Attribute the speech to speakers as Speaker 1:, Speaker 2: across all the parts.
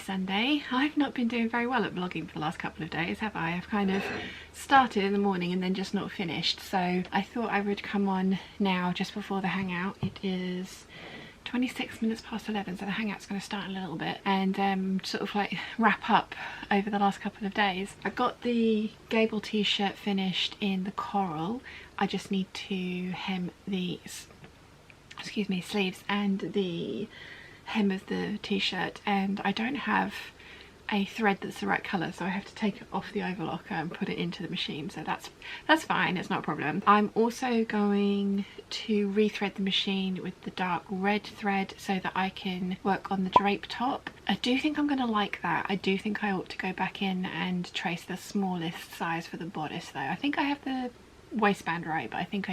Speaker 1: Sunday. I've not been doing very well at vlogging for the last couple of days, have I? I've kind of started in the morning and then just not finished, so I thought I would come on now just before the hangout. It is 26 minutes past 11, so the hangout's going to start in a little bit, and sort of like wrap up over the last couple of days. I got the Gable t-shirt finished in the coral. I just need to hem the sleeves and the hem of the t-shirt, and I don't have a thread that's the right colour, so I have to take it off the overlocker and put it into the machine, so that's fine, it's not a problem. I'm also going to rethread the machine with the dark red thread so that I can work on the drape top. I do think I'm going to like that. I do think I ought to go back in and trace the smallest size for the bodice though. I think I have the waistband right, but I think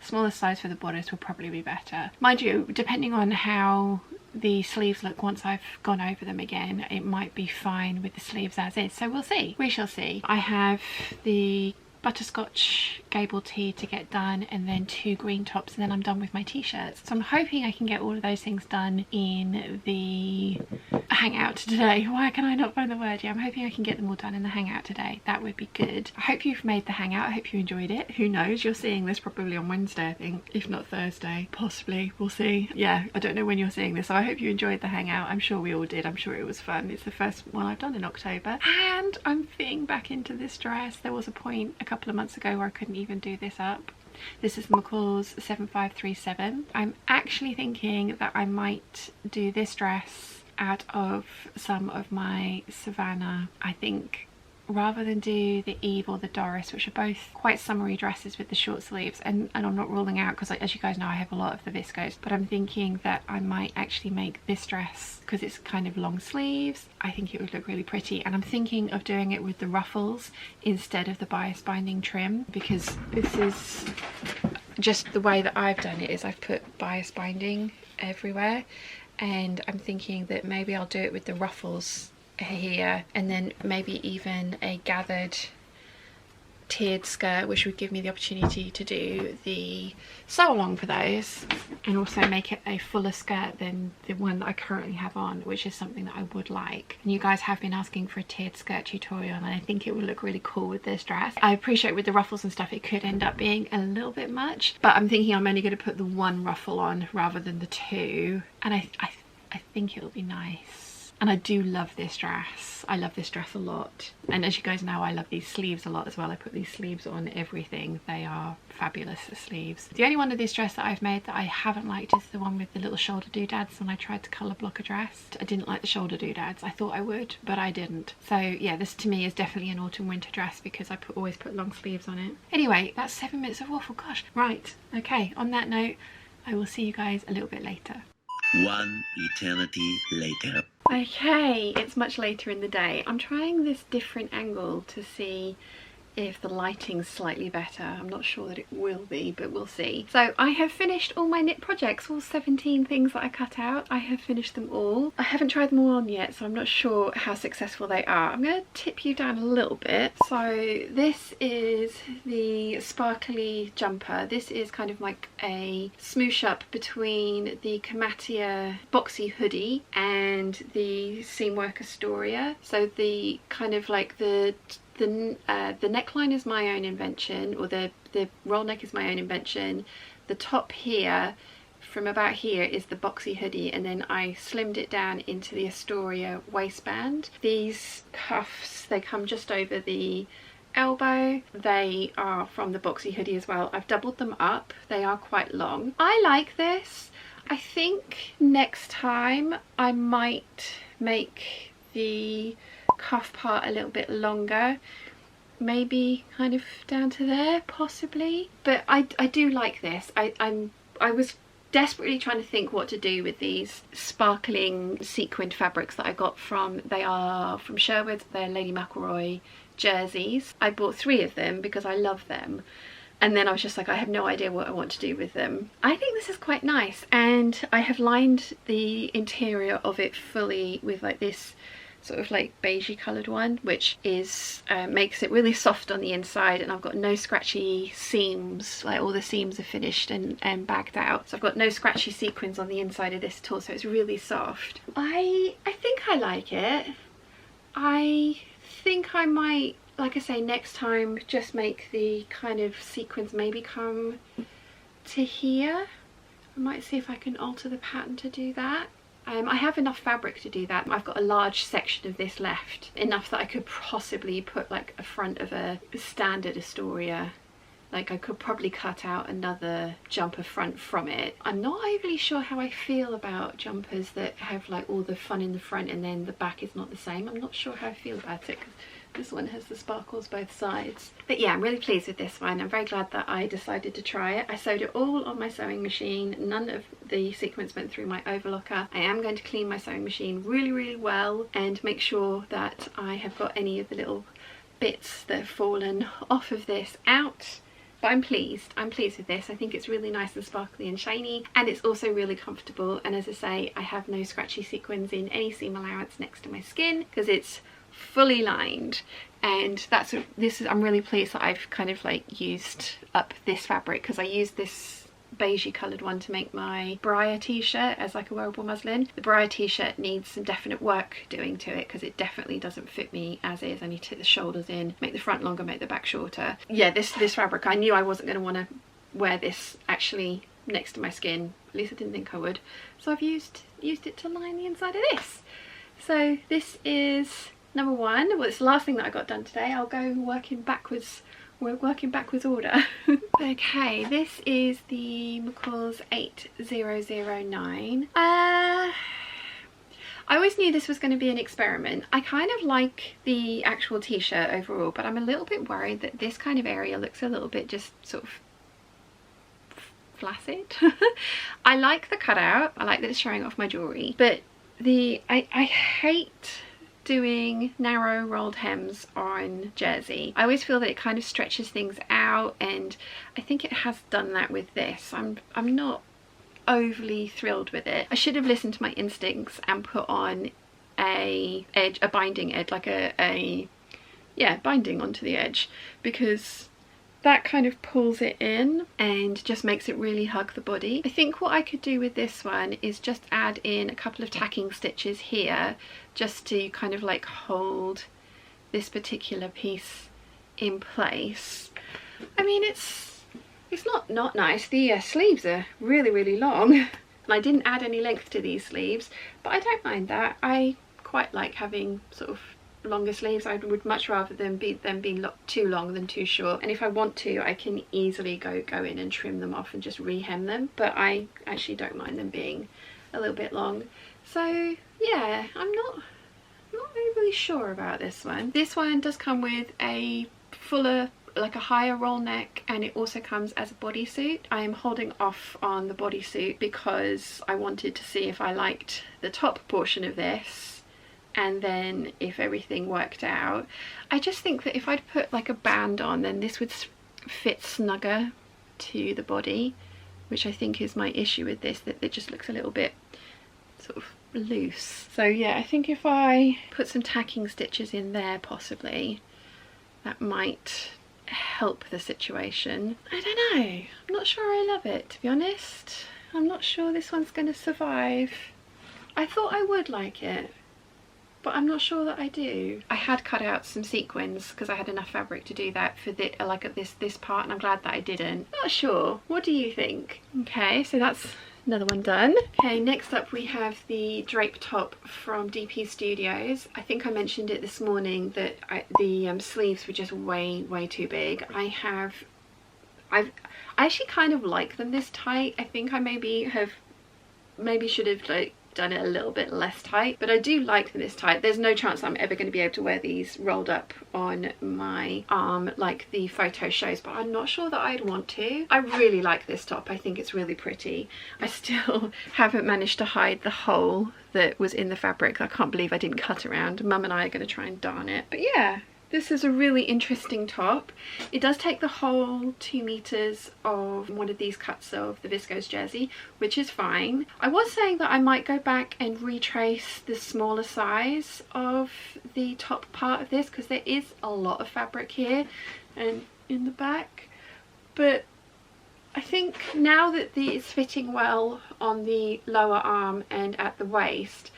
Speaker 1: smallest size for the bodice will probably be better. Mind you, depending on how the sleeves look once I've gone over them again, it might be fine with the sleeves as is, so we'll see. We shall see. I have the butterscotch Gable tee to get done, and then 2 green tops, and then I'm done with my t-shirts. So I'm hoping I can get all of those things done in the hangout today. Why can I not find the word? Yeah, I'm hoping I can get them all done in the hangout today. That would be good. I hope you've made the hangout. I hope you enjoyed it. Who knows? You're seeing this probably on Wednesday, I think, if not Thursday. Possibly. We'll see. Yeah, I don't know when you're seeing this, so I hope you enjoyed the hangout. I'm sure we all did. I'm sure it was fun. It's the first one I've done in October, and I'm fitting back into this dress. There was a point a couple of months ago where I couldn't even do this up. This is McCalls 7537. I'm actually thinking that I might do this dress out of some of my Savannah. I think rather than do the Eve or the Doris, which are both quite summery dresses with the short sleeves, and I'm not ruling out, because as you guys know I have a lot of the viscose, but I'm thinking that I might actually make this dress, because it's kind of long sleeves, I think it would look really pretty, and I'm thinking of doing it with the ruffles instead of the bias binding trim, because this is just the way that I've done it, is I've put bias binding everywhere, and I'm thinking that maybe I'll do it with the ruffles here, and then maybe even a gathered tiered skirt, which would give me the opportunity to do the sew along for those, and also make it a fuller skirt than the one that I currently have on, which is something that I would like. And you guys have been asking for a tiered skirt tutorial, and I think it would look really cool with this dress. I appreciate with the ruffles and stuff it could end up being a little bit much, but I'm thinking I'm only going to put the 1 ruffle on rather than the 2, and I think it'll be nice. And I do love this dress. I love this dress a lot. And as you guys know, I love these sleeves a lot as well. I put these sleeves on everything. They are fabulous, the sleeves. The only one of this dress that I've made that I haven't liked is the one with the little shoulder doodads when I tried to colour block a dress. I didn't like the shoulder doodads. I thought I would, but I didn't. So yeah, this to me is definitely an autumn winter dress because I always put long sleeves on it. Anyway, that's 7 minutes of waffle, gosh. Right, okay, on that note, I will see you guys a little bit later.
Speaker 2: 1 eternity later.
Speaker 1: Okay, it's much later in the day. I'm trying this different angle to see if the lighting's slightly better. I'm not sure that it will be, but we'll see. So I have finished all my knit projects, all 17 things that I cut out. I have finished them all. I haven't tried them all on yet, so I'm not sure how successful they are. I'm going to tip you down a little bit. So this is the sparkly jumper. This is kind of like a smoosh up between the Kamatia boxy hoodie and the Seamwork Astoria. So the kind of like the neckline is my own invention, or the roll neck is my own invention. The top here, from about here, is the boxy hoodie, and then I slimmed it down into the Astoria waistband. These cuffs, they come just over the elbow. They are from the boxy hoodie as well. I've doubled them up. They are quite long. I like this. I think next time I might make the cuff part a little bit longer, maybe kind of down to there possibly, but I do like this. I was desperately trying to think what to do with these sparkling sequined fabrics that I got from, they are from Sherwood, they're Lady McElroy jerseys. I bought 3 of them because I love them, and then I was just like, I have no idea what I want to do with them. I think this is quite nice, and I have lined the interior of it fully with like this sort of like beigey coloured one, which is makes it really soft on the inside, and I've got no scratchy seams, like all the seams are finished and bagged out, so I've got no scratchy sequins on the inside of this at all, so it's really soft. I think I like it. I think I might, like I say, next time just make the kind of sequins maybe come to here. I might see if I can alter the pattern to do that. I have enough fabric to do that. I've got a large section of this left, enough that I could possibly put like a front of a standard Astoria. Like I could probably cut out another jumper front from it. I'm not overly sure how I feel about jumpers that have like all the fun in the front and then the back is not the same. I'm not sure how I feel about it, because this one has the sparkles both sides. But yeah, I'm really pleased with this one. I'm very glad that I decided to try it. I sewed it all on my sewing machine. None of the sequins went through my overlocker. I am going to clean my sewing machine really well and make sure that I have got any of the little bits that have fallen off of this out. But I'm pleased with this. I think it's really nice and sparkly and shiny, and it's also really comfortable. And as I say, I have no scratchy sequins in any seam allowance next to my skin because it's fully lined. And I'm really pleased that I've kind of like used up this fabric, because I used this beigey coloured one to make my Briar t-shirt as like a wearable muslin. The Briar t-shirt needs some definite work doing to it because it definitely doesn't fit me as is. I need to take the shoulders in, make the front longer, make the back shorter. Yeah, this fabric, I knew I wasn't going to want to wear this actually next to my skin. At least I didn't think I would. So I've used it to line the inside of this. So this is number one. Well, it's the last thing that I got done today. I'll go working backwards order. Okay, this is the McCalls 8009. I always knew this was going to be an experiment. I kind of like the actual t-shirt overall, but I'm a little bit worried that this kind of area looks a little bit just sort of flaccid. I like the cutout. I like that it's showing off my jewellery, but I hate doing narrow rolled hems on jersey. I always feel that it kind of stretches things out, and I think it has done that with this. I'm not overly thrilled with it. I should have listened to my instincts and put on a binding edge, like a binding onto the edge, because that kind of pulls it in and just makes it really hug the body. I think what I could do with this one is just add in a couple of tacking stitches here, just to kind of like hold this particular piece in place. I mean, it's not nice. The sleeves are really long, and I didn't add any length to these sleeves, but I don't mind that. I quite like having sort of longer sleeves. I would much rather them being too long than too short, and if I want to I can easily go in and trim them off and just rehem them, but I actually don't mind them being a little bit long. So yeah, I'm not overly sure about this one. This one does come with a fuller, like a higher roll neck, and it also comes as a bodysuit. I am holding off on the bodysuit because I wanted to see if I liked the top portion of this, and then if everything worked out. I just think that if I'd put like a band on, then this would fit snugger to the body, which I think is my issue with this, that it just looks a little bit sort of loose. So yeah, I think if I put some tacking stitches in there possibly, that might help the situation. I don't know, I'm not sure I love it, to be honest. I'm not sure this one's going to survive. I thought I would like it, but I'm not sure that I do. I had cut out some sequins because I had enough fabric to do that for the this part, and I'm glad that I didn't. Not sure. What do you think? Okay, so that's another one done. Okay, next up we have the Drape top from DP Studios. I think I mentioned it this morning that the sleeves were just way too big. I actually kind of like them this tight. I think I maybe should have like done it a little bit less tight, but I do like them this tight. There's no chance I'm ever going to be able to wear these rolled up on my arm like the photo shows, but I'm not sure that I'd want to. I really like this top. I think it's really pretty. I still haven't managed to hide the hole that was in the fabric. I can't believe I didn't cut around. Mum and I are going to try and darn it. But yeah, This is a really interesting top. It does take the whole 2 meters of one of these cuts of the viscose jersey, which is fine. I was saying that I might go back and retrace the smaller size of the top part of this because there is a lot of fabric here and in the back, but I think now that it's fitting well on the lower arm and at the waist,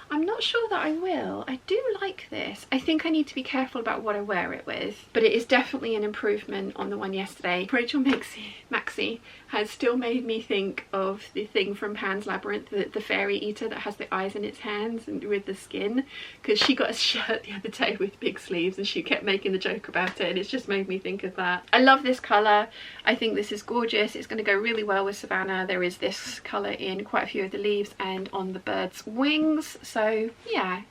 Speaker 1: I'm not sure that I will. I do like this. I think I need to be careful about what I wear it with, but it is definitely an improvement on the one yesterday. Rachel Maxi has still made me think of the thing from Pan's Labyrinth, the fairy eater that has the eyes in its hands and with the skin, because she got a shirt the other day with big sleeves and she kept making the joke about it, and it's just made me think of that. I love this colour. I think this is gorgeous. It's going to go really well with Savannah. There is this colour in quite a few of the leaves and on the bird's wings, so yeah,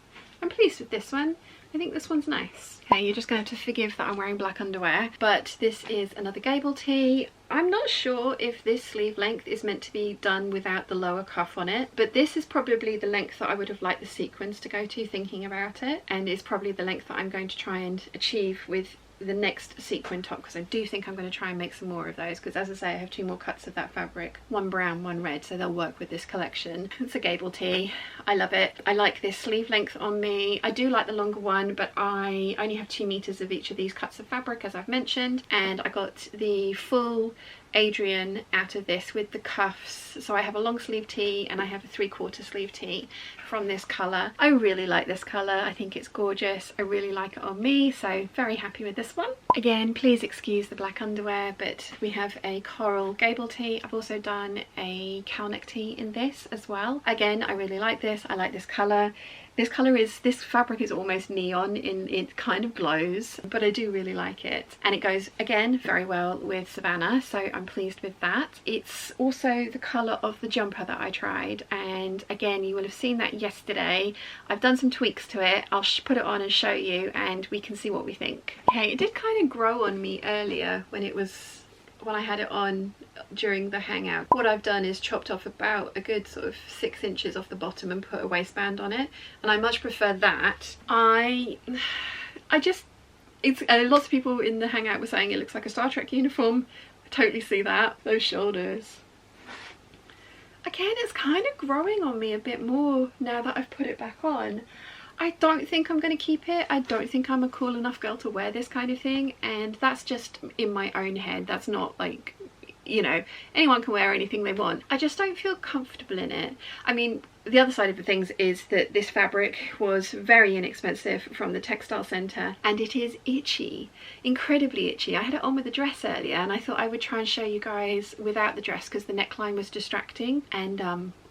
Speaker 1: I'm pleased with this one. I think this one's nice. Okay, you're just going to have to forgive that I'm wearing black underwear, but this is another Gable tee. I'm not sure if this sleeve length is meant to be done without the lower cuff on it, but this is probably the length that I would have liked the sequins to go to, thinking about it, and is probably the length that I'm going to try and achieve with the next sequin top, because I do think I'm going to try and make some more of those, because as I say, I have 2 more cuts of that fabric, one brown, one red, so they'll work with this collection. It's a Gable tee. I love it. I like this sleeve length on me. I do like the longer one, but I only have 2 meters of each of these cuts of fabric, as I've mentioned, and I got the full Adrian out of this with the cuffs. So I have a long sleeve tee and I have a 3/4 sleeve tee from this colour. I really like this colour. I think it's gorgeous. I really like it on me, so very happy with this one. Again, please excuse the black underwear, but we have a coral Gable tee. I've also done a cowl neck tee in this as well. Again, I really like this. I like this colour. This fabric is almost neon, it kind of glows, but I do really like it. And it goes, again, very well with Savannah, so I'm pleased with that. It's also the colour of the jumper that I tried, and again, you will have seen that yesterday. I've done some tweaks to it. I'll put it on and show you, and we can see what we think. Okay, it did kind of grow on me earlier when I had it on during the hangout. What I've done is chopped off about a good sort of 6 inches off the bottom and put a waistband on it, and I much prefer that. Lots of people in the hangout were saying it looks like a Star Trek uniform. I totally see that. Those shoulders. Again, it's kind of growing on me a bit more now that I've put it back on. I don't think I'm going to keep it. I don't think I'm a cool enough girl to wear this kind of thing, and that's just in my own head. That's not like, you know, anyone can wear anything they want. I just don't feel comfortable in it. I mean, the other side of the things is that this fabric was very inexpensive from the Textile Centre, and it is itchy, incredibly itchy. I had it on with a dress earlier, and I thought I would try and show you guys without the dress because the neckline was distracting, and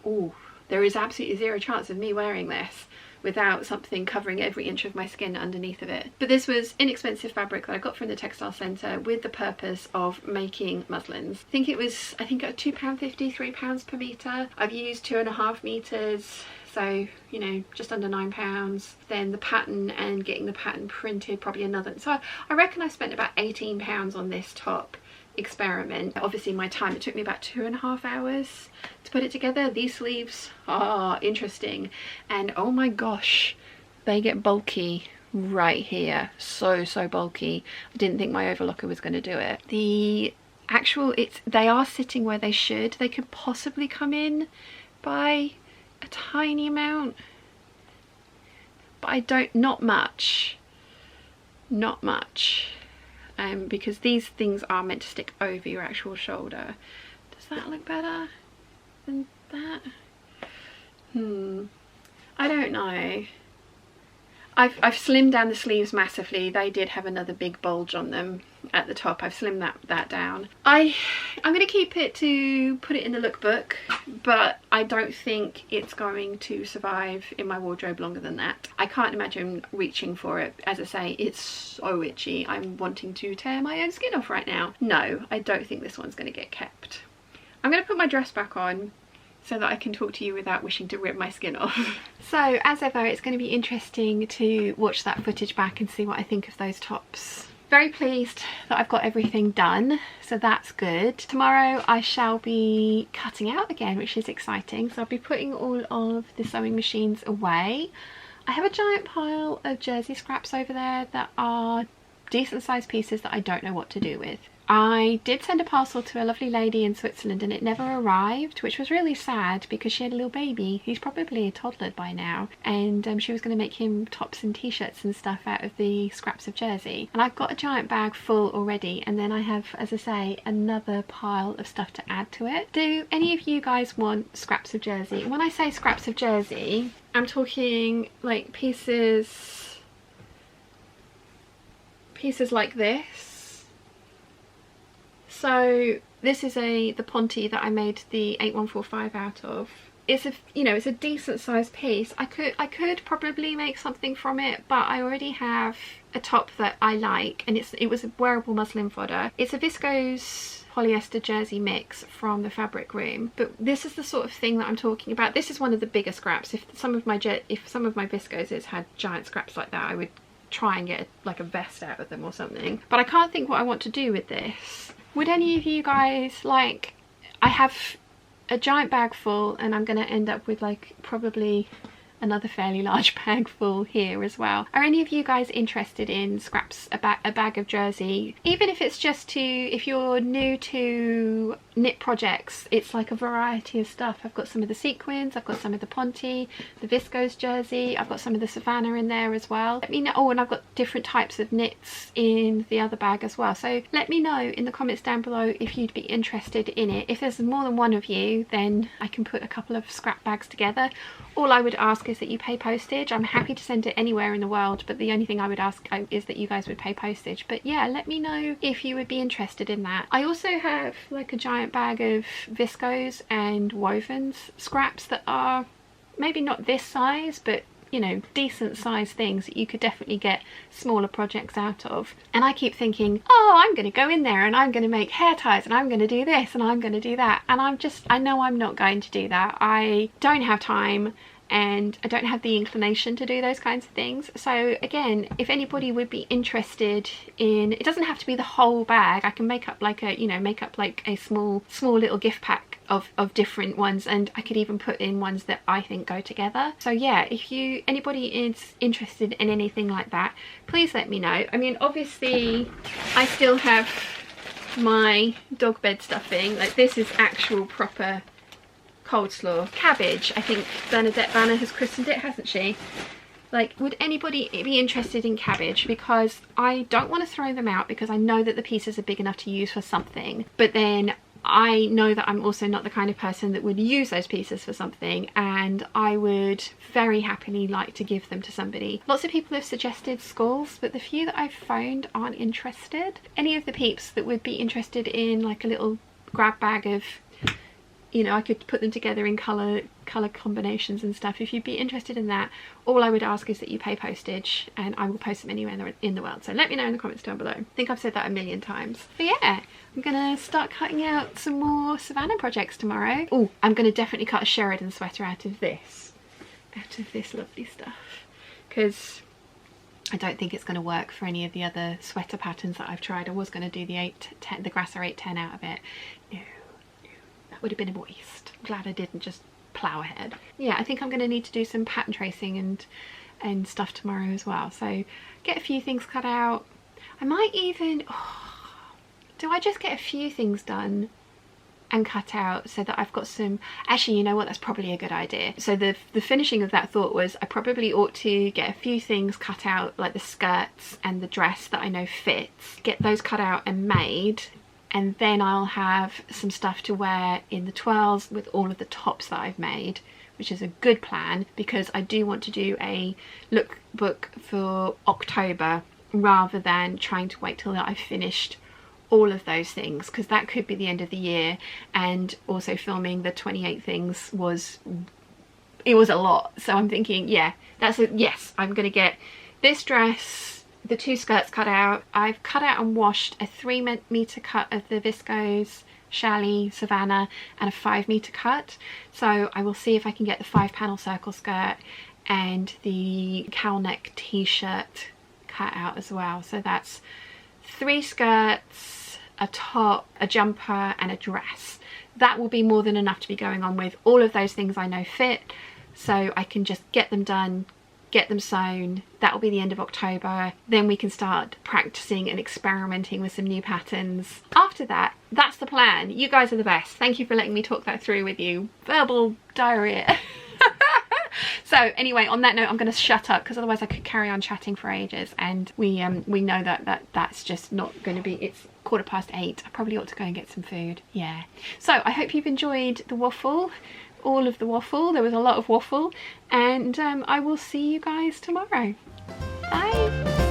Speaker 1: oh, there is absolutely zero chance of me wearing this without something covering every inch of my skin underneath of it. But this was inexpensive fabric that I got from the Textile Centre with the purpose of making muslins. I think it was £2.50, £3 per metre. I've used 2.5 metres, so you know, just under £9. Then the pattern and getting the pattern printed, probably another. So I reckon I spent about £18 on this top experiment. Obviously my time, it took me about 2.5 hours to put it together. These sleeves are interesting, and oh my gosh, they get bulky right here. So bulky. I didn't think my overlocker was going to do it. They are sitting where they should. They could possibly come in by a tiny amount, but not much, because these things are meant to stick over your actual shoulder. Does that look better than that? I don't know. I've slimmed down the sleeves massively. They did have another big bulge on them at the top. I've slimmed that down. I'm going to keep it to put it in the lookbook, but I don't think it's going to survive in my wardrobe longer than that. I can't imagine reaching for it. As I say, it's so itchy. I'm wanting to tear my own skin off right now. No, I don't think this one's going to get kept. I'm going to put my dress back on so that I can talk to you without wishing to rip my skin off. So as ever, it's going to be interesting to watch that footage back and see what I think of those tops. Very pleased that I've got everything done, so that's good. Tomorrow I shall be cutting out again, which is exciting. So I'll be putting all of the sewing machines away. I have a giant pile of jersey scraps over there that are decent sized pieces that I don't know what to do with. I did send a parcel to a lovely lady in Switzerland and it never arrived, which was really sad because she had a little baby. He's probably a toddler by now, and she was going to make him tops and t-shirts and stuff out of the scraps of jersey. And I've got a giant bag full already, and then I have, as I say, another pile of stuff to add to it. Do any of you guys want scraps of jersey? When I say scraps of jersey, I'm talking like pieces like this. So this is the Ponte that I made the 8145 out of. It's a, you know, it's a decent sized piece. I could probably make something from it, but I already have a top that I like, and it was a wearable muslin fodder. It's a viscose polyester jersey mix from the Fabric Room, but this is the sort of thing that I'm talking about. This is one of the bigger scraps. If some of my viscoses had giant scraps like that, I would try and get like a vest out of them or something. But I can't think what I want to do with this. Would any of you guys like, I have a giant bag full and I'm going to end up with like probably another fairly large bag full here as well. Are any of you guys interested in scraps, a bag of jersey? Even if it's just to, if you're new to knit projects, it's like a variety of stuff. I've got some of the sequins, I've got some of the Ponte, the viscose jersey, I've got some of the Savannah in there as well. Let me know. Oh, and I've got different types of knits in the other bag as well. So let me know in the comments down below if you'd be interested in it. If there's more than one of you, then I can put a couple of scrap bags together. All I would ask is that you pay postage. I'm happy to send it anywhere in the world, but the only thing I would ask is that you guys would pay postage. But yeah, let me know if you would be interested in that. I also have like a giant bag of viscose and wovens scraps that are maybe not this size, but you know, decent sized things that you could definitely get smaller projects out of. And I keep thinking, oh, I'm going to go in there and I'm going to make hair ties and I'm going to do this and I'm going to do that. And I know I'm not going to do that. I don't have time and I don't have the inclination to do those kinds of things. So again, if anybody would be interested in, it doesn't have to be the whole bag. I can make up like a, you know, a small little gift pack of different ones, and I could even put in ones that I think go together. So yeah, if anybody is interested in anything like that, please let me know. I mean, obviously I still have my dog bed stuffing. Like, this is actual proper coleslaw cabbage. I think Bernadette Banner has christened it, hasn't she? Like, would anybody be interested in cabbage? Because I don't want to throw them out because I know that the pieces are big enough to use for something, but then I know that I'm also not the kind of person that would use those pieces for something, and I would very happily like to give them to somebody. Lots of people have suggested skulls, but the few that I've found aren't interested. Any of the peeps that would be interested in like a little grab bag of, you know, I could put them together in colour combinations and stuff. If you'd be interested in that, all I would ask is that you pay postage and I will post them anywhere in the world. So let me know in the comments down below. I think I've said that a million times. But yeah, I'm gonna start cutting out some more Savannah projects tomorrow. Oh, I'm gonna definitely cut a Sheridan sweater out of this lovely stuff, because I don't think it's going to work for any of the other sweater patterns that I've tried. I was going to do the Grasser 810 out of it. No, that would have been a waste. I'm glad I didn't just plow ahead. Yeah, I think I'm going to need to do some pattern tracing and stuff tomorrow as well. So get a few things cut out. I might even, do I just get a few things done and cut out so that I've got some, actually, you know what, that's probably a good idea. So the finishing of that thought was I probably ought to get a few things cut out, like the skirts and the dress that I know fits, get those cut out and made, and then I'll have some stuff to wear in the twirls with all of the tops that I've made, which is a good plan because I do want to do a lookbook for October rather than trying to wait till I've finished all of those things, because that could be the end of the year. And also filming the 28 things was a lot. So I'm thinking, yeah, yes, I'm gonna get this dress, the two skirts cut out. I've cut out and washed a 3-meter cut of the viscose challis Savannah and a 5-meter cut. So I will see if I can get the 5-panel circle skirt and the cowl neck t-shirt cut out as well. So that's 3 skirts, a top, a jumper and a dress. That will be more than enough to be going on with. All of those things I know fit, so I can just get them done, get them sewn. That will be the end of October. Then we can start practicing and experimenting with some new patterns. After that, that's the plan. You guys are the best. Thank you for letting me talk that through with you. Verbal diarrhea. So anyway, on that note, I'm going to shut up because otherwise I could carry on chatting for ages, and we know that's just not going to be. It's 8:15. I probably ought to go and get some food. Yeah. So I hope you've enjoyed the waffle, all of the waffle. There was a lot of waffle, and I will see you guys tomorrow. Bye.